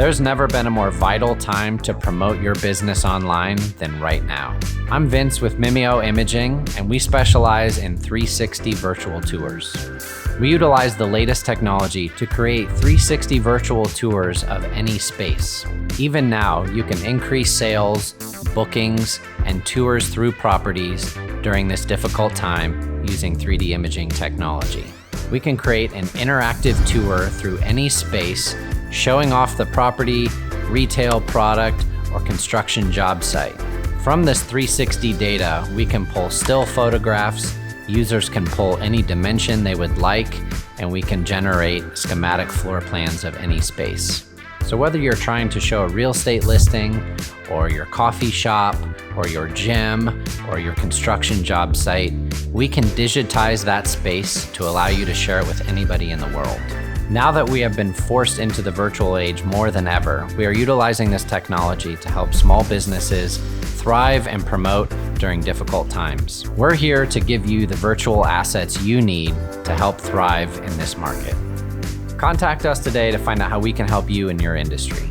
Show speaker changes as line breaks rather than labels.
There's never been a more vital time to promote your business online than right now. I'm Vince with Mimeo Imaging, and we specialize in 360 virtual tours. We utilize the latest technology to create 360 virtual tours of any space. Even now, you can increase sales, bookings, and tours through properties during this difficult time using 3D imaging technology. We can create an interactive tour through any space, showing off the property, retail product, or construction job site. From this 360 data, we can pull still photographs, users can pull any dimension they would like, and we can generate schematic floor plans of any space. So whether you're trying to show a real estate listing, or your coffee shop, or your gym, or your construction job site, we can digitize that space to allow you to share it with anybody in the world. Now that we have been forced into the virtual age more than ever, we are utilizing this technology to help small businesses thrive and promote during difficult times. We're here to give you the virtual assets you need to help thrive in this market. Contact us today to find out how we can help you in your industry.